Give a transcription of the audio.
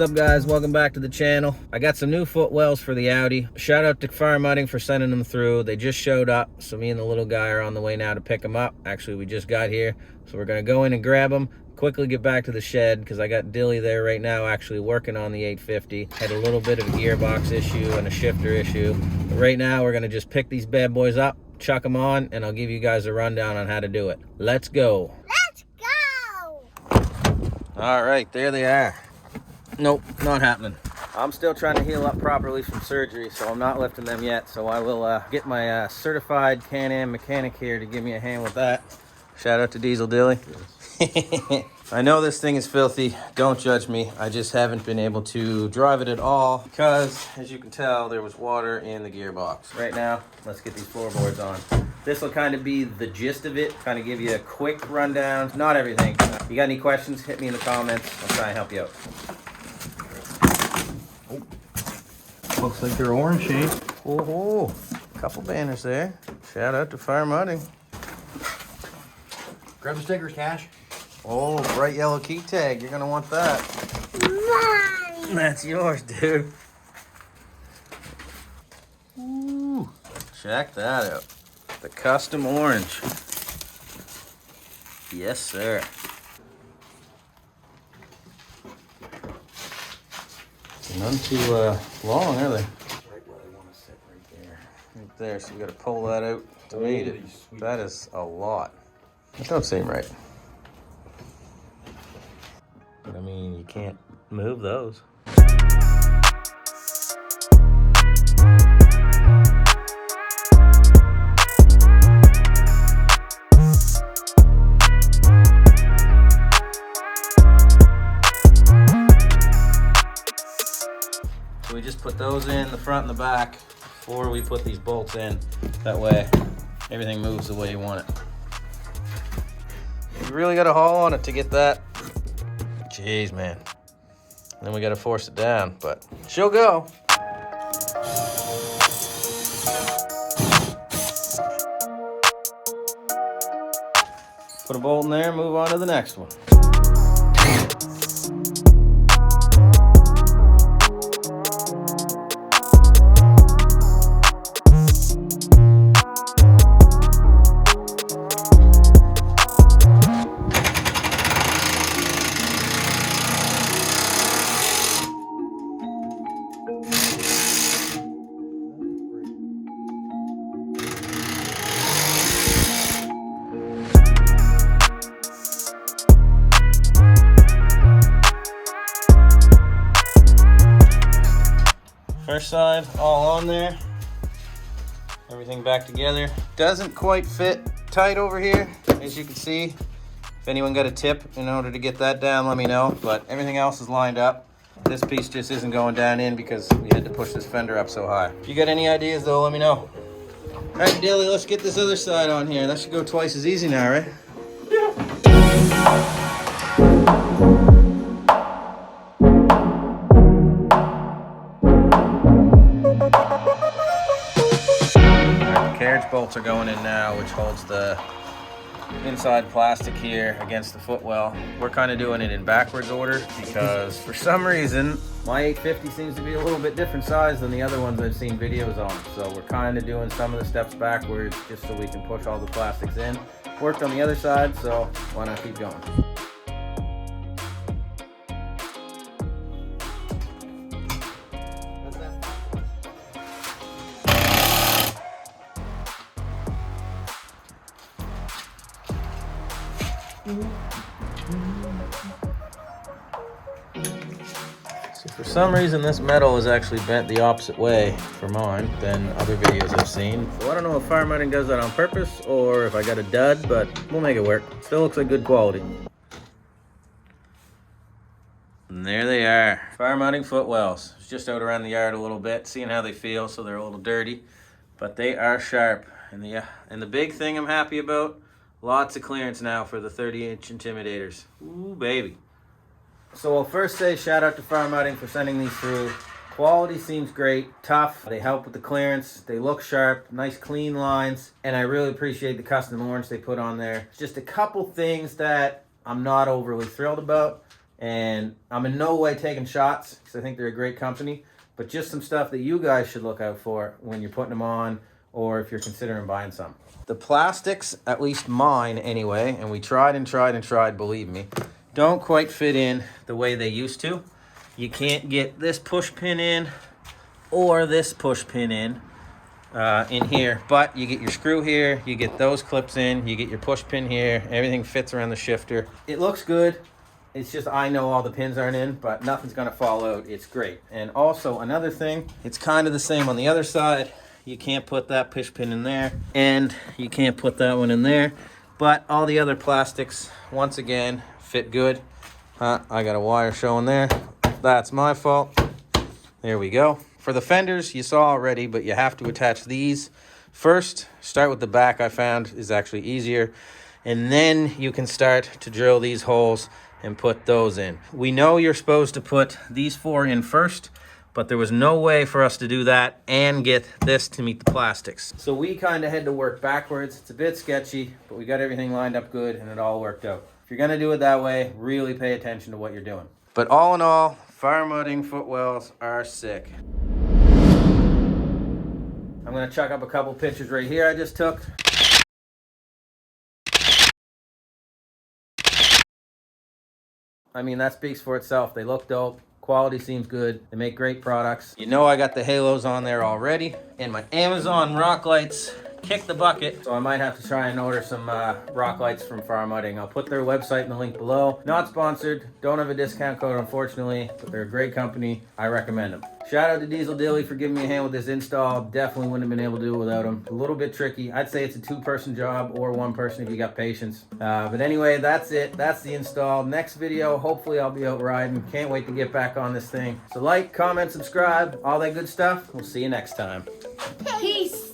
up, guys? Welcome back to the channel. I got some new footwells for the Audi. Shout out to Fire Mudding for sending them through. They just showed up, so me and the little guy are on the way now to pick them up. Actually, we just got here, so we're gonna go in and grab them, quickly get back to the shed because I got Dilly there right now actually working on the 850. Had a little bit of a gearbox issue and a shifter issue, but right now we're gonna just pick these bad boys up, chuck them on, and I'll give you guys a rundown on how to do it. Let's go. Let's go. All right, there they are. Nope, not happening. I'm still trying to heal up properly from surgery, so I'm not lifting them yet. So I will get my certified Can-Am mechanic here to give me a hand with that. Shout out to Diesel Dilly. Yes. I know this thing is filthy. Don't judge me. I just haven't been able to drive it at all because, as you can tell, there was water in the gearbox. Right now, let's get these floorboards on. This will kind of be the gist of it, kind of give you a quick rundown. Not everything. If you got any questions, hit me in the comments. I'll try and help you out. Looks like they're orange shade. Oh, couple banners there. Shout out to Fire Mudding. Grab the stickers, Cash. Oh, bright yellow key tag. You're gonna want that. Mine. That's yours, dude. Ooh, check that out. The custom orange. Yes, sir. None too long, are they? Right where they want to sit, right there. Right there, so you got to pull that out to meet it. That is a lot. That don't seem right. But I mean, you can't move those. We just put those in the front and the back before we put these bolts in. That way, everything moves the way you want it. You really got to haul on it to get that. Jeez, man. And then we got to force it down, but she'll go. Put a bolt in there, move on to the next one. First side all on there, everything back together. Doesn't quite fit tight over here, as you can see. If anyone got a tip in order to get that down, let me know, but everything else is lined up. This piece just isn't going down in because we had to push this fender up so high. If you got any ideas though, let me know. All right, Dilly, let's get this other side on here. That should go twice as easy now, right? Yeah. Carriage bolts are going in now, which holds the inside plastic here against the footwell. We're kind of doing it in backwards order because for some reason my 850 seems to be a little bit different size than the other ones I've seen videos on. So we're kind of doing some of the steps backwards just so we can push all the plastics in. Worked on the other side, so why not keep going? So for some reason this metal is actually bent the opposite way for mine than other videos I've seen. So I don't know if Fire Mudding does that on purpose or if I got a dud, but we'll make it work. Still looks like good quality. And there they are, Fire Mudding footwells. Just out around the yard a little bit, seeing how they feel, so they're a little dirty, but they are sharp. And the big thing I'm happy about, lots of clearance now for the 30-inch Intimidators. Ooh, baby. So I'll first say shout out to Fire Mudding for sending these through. Quality seems great, tough. They help with the clearance. They look sharp, nice clean lines. And I really appreciate the custom orange they put on there. Just a couple things that I'm not overly thrilled about. And I'm in no way taking shots because I think they're a great company, but just some stuff that you guys should look out for when you're putting them on or if you're considering buying some. The plastics, at least mine anyway, and we tried and tried and tried, believe me, don't quite fit in the way they used to. You can't get this push pin in or this push pin in here, but you get your screw here, you get those clips in, you get your push pin here, everything fits around the shifter. It looks good. It's just I know all the pins aren't in, but nothing's gonna fall out. It's great. And also another thing, it's kind of the same on the other side. You can't put that push pin in there, and you can't put that one in there, but all the other plastics, once again, fit good. I got a wire showing there. That's my fault. There we go. For the fenders, you saw already, but you have to attach these first. Start with the back, I found is actually easier, and then you can start to drill these holes and put those in. We know you're supposed to put these 4 in first, but there was no way for us to do that and get this to meet the plastics. So we kind of had to work backwards. It's a bit sketchy, but we got everything lined up good and it all worked out. If you're gonna do it that way, really pay attention to what you're doing. But all in all, fire mudding footwells are sick. I'm gonna chuck up a couple pictures right here I just took. I mean, that speaks for itself. They look dope. Quality seems good. They make great products. You know I got the halos on there already. And my Amazon rock lights kick the bucket. So I might have to try and order some rock lights from Fire Mudding. I'll put their website in the link below. Not sponsored. Don't have a discount code, unfortunately. But they're a great company. I recommend them. Shout out to Diesel Dilly for giving me a hand with this install. Definitely wouldn't have been able to do it without him. A little bit tricky. I'd say it's a 2-person job or 1 person if you got patience. But anyway, that's it. That's the install. Next video, hopefully I'll be out riding. Can't wait to get back on this thing. So like, comment, subscribe, all that good stuff. We'll see you next time. Peace.